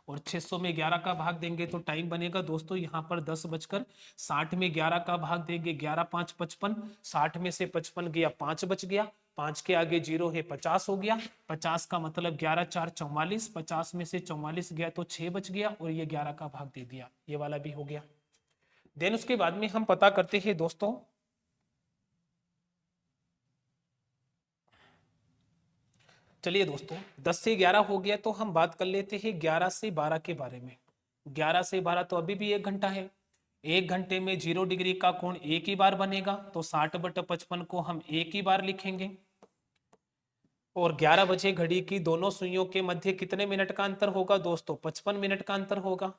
और 600 में 11 का भाग देंगे तो टाइम बनेगा दोस्तों यहाँ पर 10:60 में 11 का भाग देंगे 11 5 55, 60 में से 55 गया 5 बच गया, 5 के आगे 0 है, 50 हो गया। 50 का मतलब 11 4 44, 50 में से 44 गया तो 6 बच गया और ये 11 का भाग दे दिया, ये वाला भी हो गया। देन उसके बाद में हम पता करते हैं दोस्तों, चलिए दोस्तों 10 से 11 हो गया तो हम बात कर लेते हैं 11 से 12 के बारे में। 11 से 12 तो अभी भी 1 घंटा है। 1 घंटे में 0 डिग्री का कोण एक ही बार बनेगा, तो 60/55 को हम एक ही बार लिखेंगे। और 11 बजे घड़ी की दोनों सुइयों के मध्य कितने मिनट का अंतर होगा दोस्तों? 55 मिनट का अंतर होगा।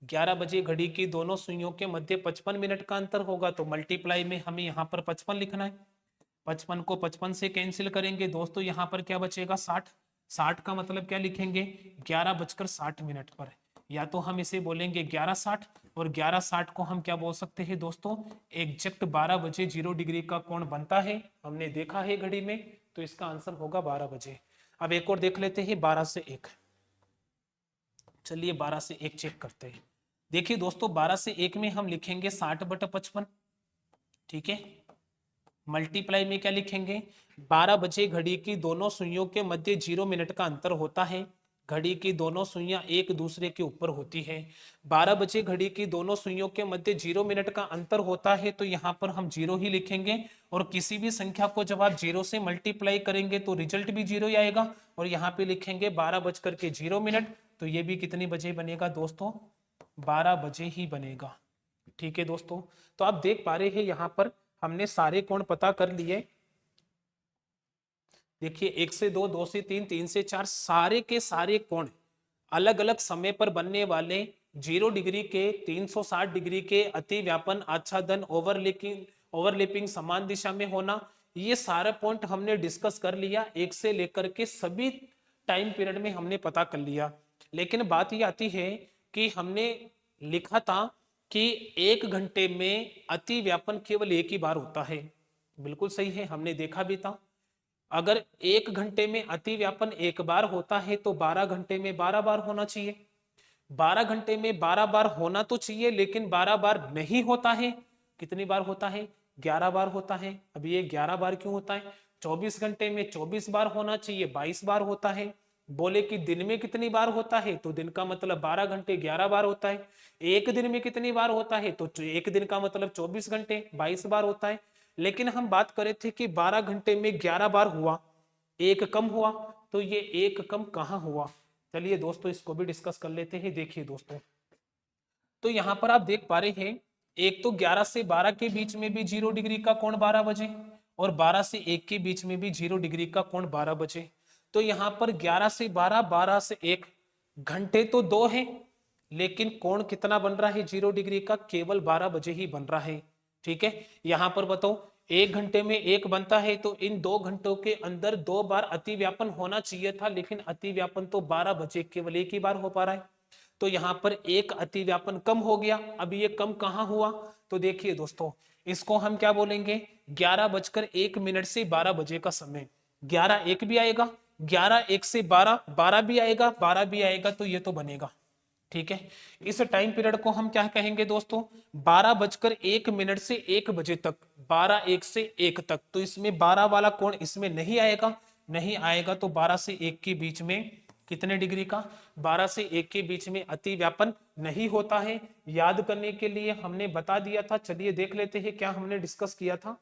11 बजे घड़ी की दोनों सुइयों के मध्य 55 मिनट का अंतर होगा, तो मल्टीप्लाई में हमें यहाँ पर 55 लिखना है। 55 को 55 से कैंसिल करेंगे दोस्तों, यहाँ पर क्या बचेगा? 60। 60 का मतलब क्या लिखेंगे? 11:60 पर। या तो हम इसे बोलेंगे 11:60, और 11:60 को हम क्या बोल सकते हैं दोस्तों? एग्जैक्ट 12 बजे 0 डिग्री का कोण बनता है, हमने देखा है घड़ी में, तो इसका आंसर होगा 12 बजे। अब एक और देख लेते हैं 12 से 1। चलिए 12 से 1 चेक करते हैं। देखिए दोस्तों 12 से 1 में हम लिखेंगे 60/55, ठीक है। मल्टीप्लाई में क्या लिखेंगे? 12 बजे घड़ी की दोनों सुइयों के मध्य 0 मिनट का अंतर होता है। घड़ी की दोनों सुइयां एक दूसरे के ऊपर होती है। 12 बजे घड़ी की दोनों सुइयों के मध्य 0 मिनट का अंतर होता है, तो यहाँ पर हम 0 ही लिखेंगे। और किसी भी संख्या को जब आप 0 से मल्टीप्लाई करेंगे तो रिजल्ट भी 0 ही आएगा। और यहाँ पे लिखेंगे 12:0 तो ये भी कितनी बजे बनेगा दोस्तों? 12 बजे ही बनेगा, ठीक है दोस्तों। तो आप देख पा रहे हैं यहाँ पर हमने सारे कोण पता कर लिए। देखिए 1 से 2, 2 से 3, 3 से 4, सारे के सारे कोण अलग अलग समय पर बनने वाले 0 डिग्री के, 360 डिग्री के, अति व्यापन, आच्छादन, ओवरलैपिंग, समान दिशा में होना, ये सारा पॉइंट हमने डिस्कस कर लिया। 1 से लेकर के सभी टाइम पीरियड में हमने पता कर लिया। लेकिन बात ये आती है कि हमने लिखा था कि 1 घंटे में अति व्यापन केवल एक ही बार होता है। बिल्कुल सही है, हमने देखा भी था। अगर 1 घंटे में अति व्यापन एक बार होता है तो 12 घंटे में 12 बार होना चाहिए। 12 घंटे में 12 बार होना तो चाहिए, लेकिन 12 बार नहीं होता है। कितनी बार होता है? 11 बार होता है। अब ये 11 बार क्यों होता है? 24 घंटे में 24 बार होना चाहिए, 22 बार होता है। बोले कि दिन में कितनी बार होता है, तो दिन का मतलब 12 घंटे 11 बार होता है। एक दिन में कितनी बार होता है, तो एक दिन का मतलब 24 घंटे 22 बार होता है। लेकिन हम बात करे थे कि 12 घंटे में 11 बार हुआ, एक कम हुआ, तो ये एक कम कहाँ हुआ? चलिए दोस्तों इसको भी डिस्कस कर लेते हैं। देखिए दोस्तों, तो यहाँ पर आप देख पा रहे हैं, एक तो 11 से 12 के बीच में भी 0 डिग्री का कोण 12 बजे, और 12 से 1 के बीच में भी 0 डिग्री का कोण 12 बजे। तो यहाँ पर 11 से 12, 12 से 1, घंटे तो 2 है, लेकिन कोण कितना बन रहा है 0 डिग्री का? केवल 12 बजे ही बन रहा है, ठीक है। यहाँ पर बताओ 1 घंटे में 1 बनता है, तो इन 2 घंटों के अंदर 2 बार अति व्यापन होना चाहिए था, लेकिन अति व्यापन तो 12 बजे केवल एक ही बार हो पा रहा है। तो यहाँ पर एक अति व्यापन कम हो गया। अब ये कम कहाँ हुआ? तो देखिए दोस्तों, इसको हम क्या बोलेंगे? 11:01 से 12 बजे का समय। 11:01 भी आएगा, 11:01 से 12, 12 भी आएगा, 12 भी आएगा, तो ये तो बनेगा, ठीक है। इस टाइम पीरियड को हम क्या कहेंगे दोस्तों? 12:01 से 1 बजे तक, 12:01 से 1 तक। तो इसमें 12 वाला कोण इसमें नहीं आएगा, नहीं आएगा, तो 12 से 1 के बीच में कितने डिग्री का? 12 से 1 के बीच में अति व्यापन नहीं होता है। याद करने के लिए हमने बता दिया था। चलिए देख लेते हैं क्या हमने डिस्कस किया था।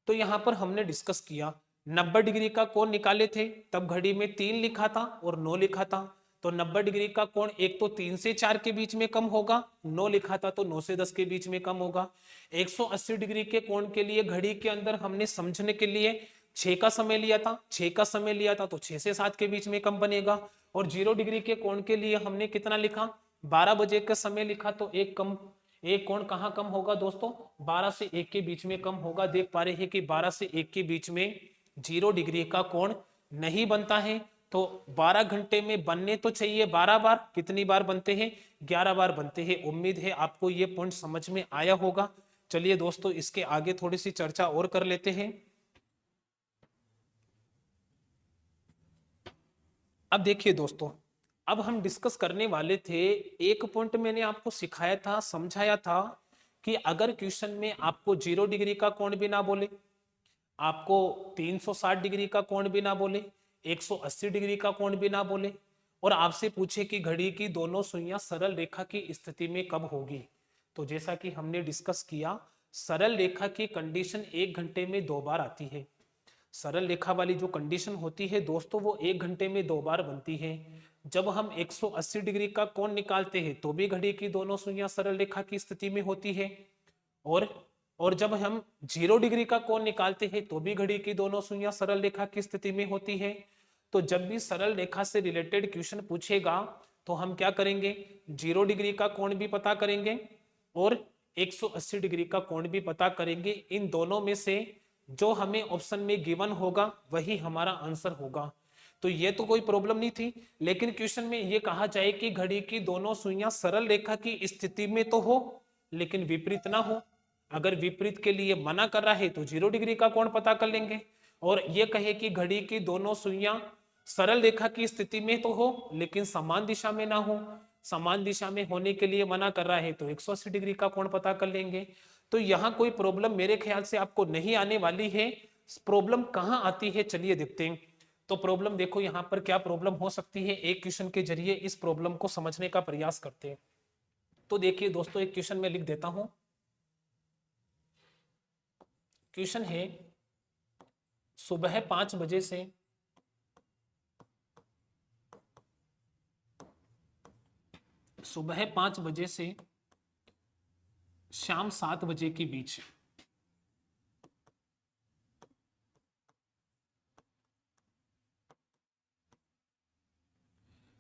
तो यहां पर हमने डिस्कस किया 90 डिग्री का कोण निकाले थे, तब घड़ी में 3 लिखा था और 9 लिखा था। तो 90 डिग्री का कोण एक तो 3 से 4 के बीच में कम होगा, 9 लिखा था तो 9 से 10 के बीच में कम होगा। 180 डिग्री के कोण के लिए घड़ी के अंदर हमने समझने के लिए 6 का समय लिया था, 6 का समय लिया था तो 6 से 7 के बीच में कम बनेगा। और 0 डिग्री के कोण के लिए हमने कितना लिखा? 12 बजे का समय लिखा, तो एक कम, एक कोण कहाँ कम होगा दोस्तों? 12 से 1 के बीच में कम होगा। देख पा रहे हैं कि 12 से 1 के बीच में 0 डिग्री का कोण नहीं बनता है। तो 12 घंटे में बनने तो चाहिए 12 बार, कितनी बार बनते हैं? 11 बार बनते हैं। उम्मीद है आपको ये पॉइंट समझ में आया होगा। चलिए दोस्तों इसके आगे थोड़ी सी चर्चा और कर लेते हैं। अब देखिए दोस्तों, अब हम डिस्कस करने वाले थे, एक पॉइंट मैंने आपको सिखाया था, समझाया था कि अगर क्वेश्चन में आपको 0 डिग्री का कोण भी ना बोले, आपको 360 डिग्री का कोण भी ना बोले, 180 डिग्री का कोण भी ना बोले, और आपसे पूछे कि घड़ी की दोनों सुइयां सरल रेखा की स्थिति में कब होगी, तो जैसा कि हमने डिस्कस किया, सरल रेखा की कंडीशन 1 घंटे में 2 बार आती है। सरल रेखा वाली जो कंडीशन होती है दोस्तों, वो 1 घंटे में 2 बार बनती है। जब हम 180 डिग्री का कोण निकालते हैं तो भी घड़ी की दोनों सुइयां सरल रेखा की स्थिति में होती है, और और जब हम 0 डिग्री का कोण निकालते हैं तो भी घड़ी की दोनों सुइयां सरल रेखा की स्थिति में होती है। तो जब भी सरल रेखा से रिलेटेड क्वेश्चन पूछेगा तो हम क्या करेंगे, 0 डिग्री का कोण भी पता करेंगे और 180 डिग्री का कोण भी पता करेंगे। इन दोनों में से जो हमें ऑप्शन में गिवन होगा वही हमारा आंसर होगा। तो ये तो कोई प्रॉब्लम नहीं थी, लेकिन क्वेश्चन में ये कहा जाए कि घड़ी की दोनों सुइयां सरल रेखा की स्थिति में तो हो लेकिन विपरीत ना हो। अगर विपरीत के लिए मना कर रहा है तो 0 डिग्री का कोण पता कर लेंगे, और ये कहे कि घड़ी की दोनों सुइयां सरल रेखा की स्थिति में तो हो लेकिन समान दिशा में ना हो, समान दिशा में होने के लिए मना कर रहा है तो 180 डिग्री का कोण पता कर लेंगे। तो यहाँ कोई प्रॉब्लम मेरे ख्याल से आपको नहीं आने वाली है। प्रॉब्लम कहाँ आती है चलिए देखते हैं। तो प्रॉब्लम देखो यहाँ पर क्या प्रॉब्लम हो सकती है, एक क्वेश्चन के जरिए इस प्रॉब्लम को समझने का प्रयास करते हैं। तो देखिए दोस्तों, एक क्वेश्चन में लिख देता हूं। क्वेश्चन है, सुबह 5 बजे से शाम 7 बजे के बीच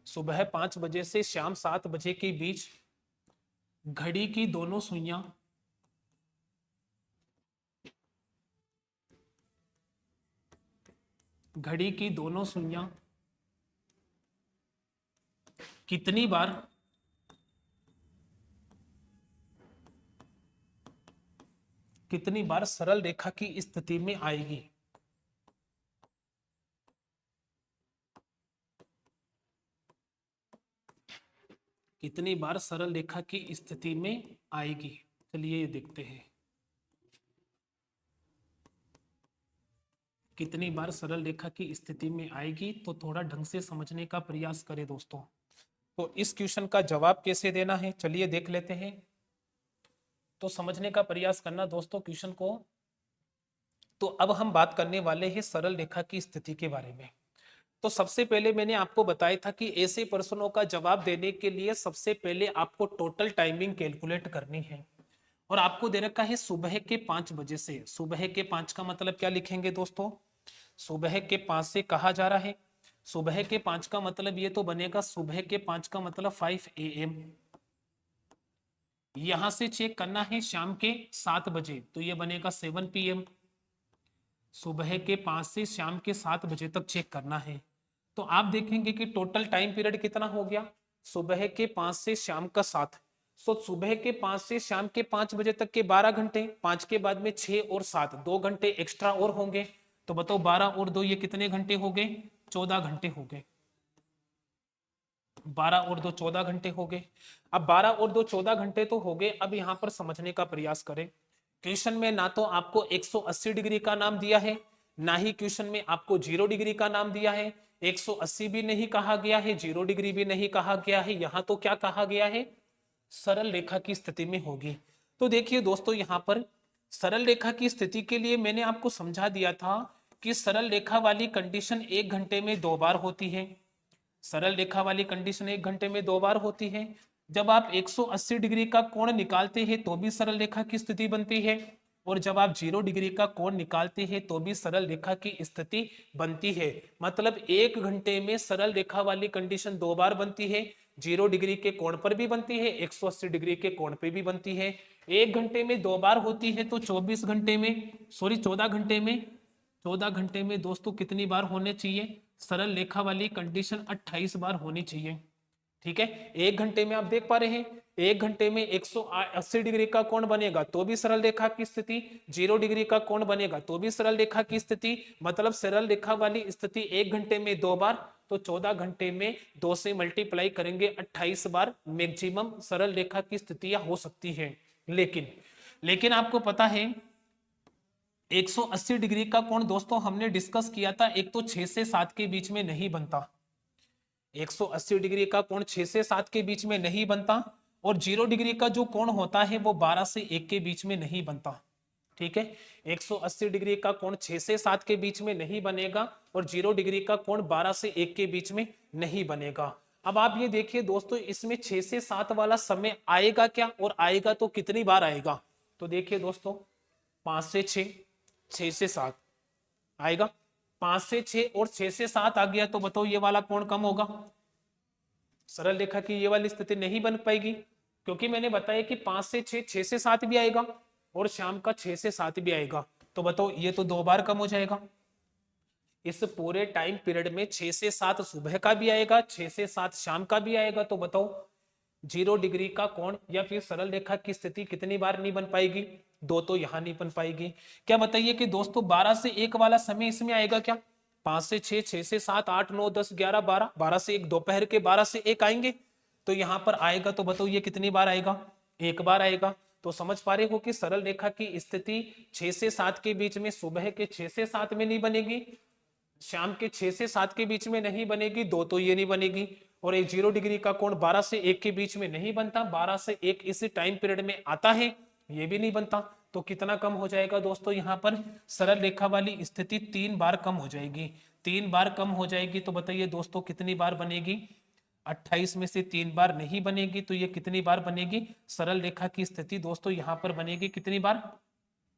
सुबह 5 बजे से शाम 7 बजे के बीच घड़ी की दोनों सुइयां कितनी बार सरल रेखा की स्थिति में आएगी। कितनी बार सरल रेखा की स्थिति में आएगी, चलिए ये देखते हैं। कितनी बार सरल रेखा की स्थिति में आएगी, तो थोड़ा ढंग से समझने का प्रयास करें दोस्तों। तो इस क्वेश्चन का जवाब कैसे देना है चलिए देख लेते हैं। तो समझने का प्रयास करना दोस्तों क्वेश्चन को। तो अब हम बात करने वाले हैं सरल रेखा की स्थिति के बारे में। तो सबसे पहले मैंने आपको बताया था कि ऐसे प्रश्नों का जवाब देने के लिए सबसे पहले आपको टोटल टाइमिंग कैलकुलेट करनी है, और आपको दे रखा है सुबह के 5 बजे से। सुबह के 5 का मतलब क्या लिखेंगे दोस्तों, सुबह के 5 से कहा जा रहा है, सुबह के 5 का मतलब ये तो बनेगा, सुबह के 5 का मतलब 5 AM। यहां से चेक करना है शाम के 7 बजे, तो ये बनेगा 7 PM। सुबह के 5 से शाम के 7 बजे तक चेक करना है। तो आप देखेंगे कि टोटल टाइम पीरियड कितना हो गया, सुबह के 5 से शाम का 7। सो सुबह के 5 से शाम के 5 बजे तक के 12 घंटे, 5 के बाद में 6 और 7, 2 घंटे एक्स्ट्रा और होंगे। तो बताओ 12 और 2 ये कितने घंटे हो गए, 14 घंटे हो गए। 12 और 2 14 घंटे हो गए। अब 12 और 2 14 घंटे तो हो गए। अब यहाँ पर समझने का प्रयास करें। क्वेश्चन में ना तो आपको 180 डिग्री का नाम दिया है, ना ही क्वेश्चन में आपको 0 डिग्री का नाम दिया है। 180 भी नहीं कहा गया है, 0 डिग्री भी नहीं कहा गया है। यहाँ तो क्या कहा गया है, सरल रेखा की स्थिति में होगी। तो देखिए दोस्तों, यहाँ पर सरल रेखा की स्थिति के लिए मैंने आपको समझा दिया था कि सरल रेखा वाली कंडीशन 1 घंटे में 2 बार होती है। सरल रेखा वाली कंडीशन 1 घंटे में 2 बार होती है। जब आप 180 डिग्री का कोण निकालते हैं तो भी सरल रेखा की स्थिति बनती है, और जब आप 0 डिग्री का कोण निकालते हैं तो भी सरल रेखा की स्थिति बनती है। मतलब 1 घंटे में सरल रेखा वाली कंडीशन 2 बार बनती है। 0 डिग्री के कोण पर भी बनती है, 180 डिग्री के कोण पे भी बनती है। 1 घंटे में 2 बार होती है, तो 24 घंटे में, सॉरी 14 घंटे में दोस्तों कितनी बार होने चाहिए, सरल रेखा वाली कंडीशन 28 बार होनी चाहिए। ठीक है, 1 घंटे में आप देख पा रहे हैं, 1 घंटे में 180 डिग्री का कोण बनेगा तो भी सरल रेखा की स्थिति, 0 डिग्री का कोण बनेगा तो भी सरल रेखा की स्थिति। मतलब सरल रेखा वाली स्थिति 1 घंटे में 2 बार, तो 14 घंटे में 2 से मल्टीप्लाई करेंगे, 28 बार मैक्सिमम सरल रेखा की स्थितियां हो सकती है। लेकिन आपको पता है 180 डिग्री का कोण दोस्तों हमने डिस्कस किया था, एक तो 6 से 7 के बीच में नहीं बनता। 180 डिग्री का कोण 6 से 7 के बीच में नहीं बनता, और 0 डिग्री का जो कोण होता है वो 12 से 1 के बीच में नहीं बनता। ठीक है, 180 डिग्री का कोण 6 से 7 के बीच में नहीं बनेगा, और 0 डिग्री का कोण 12 से 1 के बीच में नहीं बनेगा। अब आप ये देखिए दोस्तों, इसमें 6 से 7 वाला समय आएगा क्या, और आएगा तो कितनी बार आएगा? तो देखिए दोस्तों, 5 से 6, 6 से 7 आएगा, 5 से 6 और 6 से 7 आ गया, तो बताओ ये वाला कोण कम होगा? सरल रेखा की ये वाली स्थिति नहीं बन पाएगी, क्योंकि मैंने बताया कि 5 से 6, 6 से 7 भी आएगा, और शाम का 6 से 7 भी आएगा। तो बताओ ये तो 2 बार कम हो जाएगा। इस पूरे टाइम पीरियड में 6 से 7 सुबह का भी आएगा, 6 से 7 शाम का भी आएगा। तो बताओ 0 डिग्री का कोण या फिर सरल रेखा की स्थिति कितनी बार नहीं बन पाएगी? 2 तो यहां नहीं बन पाएगी। क्या बताइए कि दोस्तों 12 से 1 वाला समय इसमें आएगा क्या? 5 से 6, 6 से 7, 8, 9, 10, 11, 12, 12 से 1 दोपहर के 12 से 1 आएंगे, तो यहां पर आएगा। तो बताओ ये कितनी बार आएगा? 1 बार आएगा। तो समझ पा रहे हो कि सरल रेखा की स्थिति 6 से 7 के बीच में सुबह के 6 से 7 में नहीं बनेगी, शाम के 6 से 7 के बीच में नहीं बनेगी, 2 तो ये नहीं बनेगी, और एक 0 डिग्री का कोण 12 से 1 के बीच में नहीं बनता, 12 से 1 इस टाइम पीरियड में आता है, ये भी नहीं बनता। तो कितना कम हो जाएगा दोस्तों? यहाँ पर सरल रेखा वाली स्थिति 3 बार कम हो जाएगी। 3 बार कम हो जाएगी, तो बताइए दोस्तों कितनी बार बनेगी? 28 में से 3 बार नहीं बनेगी, तो ये कितनी बार बनेगी? सरल रेखा की स्थिति दोस्तों यहाँ पर बनेगी कितनी बार?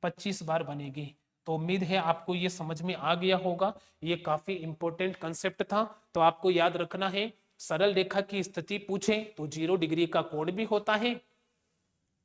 25 बार बनेगी। तो उम्मीद है आपको ये समझ में आ गया होगा। ये काफी इंपॉर्टेंट कंसेप्ट था, तो आपको याद रखना है, सरल रेखा की स्थिति पूछे तो 0 डिग्री का कोण भी होता है,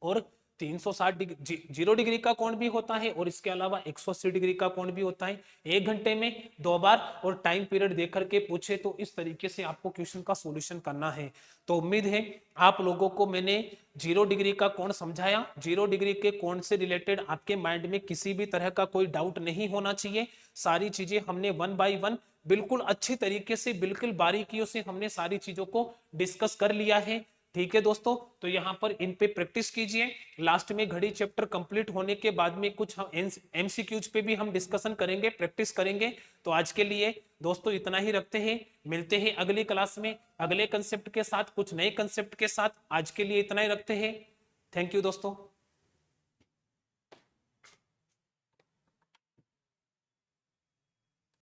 और 360 डिग्री 0 डिग्री का कोण भी होता है, और इसके अलावा 180 डिग्री का कोण भी होता है। 1 घंटे में 2 बार और टाइम पीरियड देख करके पूछे तो इस तरीके से आपको क्वेश्चन का सॉल्यूशन करना है। तो उम्मीद है आप लोगों को मैंने 0 डिग्री का कोण समझाया। 0 डिग्री के कोण से रिलेटेड आपके माइंड में किसी भी तरह का कोई डाउट नहीं होना चाहिए। सारी चीजें हमने 1 बाय 1 बिल्कुल अच्छी तरीके से, बिल्कुल बारीकियों से हमने सारी चीजों को डिस्कस कर लिया है। ठीक है दोस्तों, तो यहाँ पर इन पे प्रैक्टिस कीजिए। लास्ट में घड़ी चैप्टर कंप्लीट होने के बाद में कुछ हम एमसीक्यूज पे भी हम डिस्कशन करेंगे, प्रैक्टिस करेंगे। तो आज के लिए दोस्तों इतना ही रखते हैं, मिलते हैं अगली क्लास में अगले कंसेप्ट के साथ, कुछ नए कंसेप्ट के साथ। आज के लिए इतना ही रखते हैं। थैंक यू दोस्तों।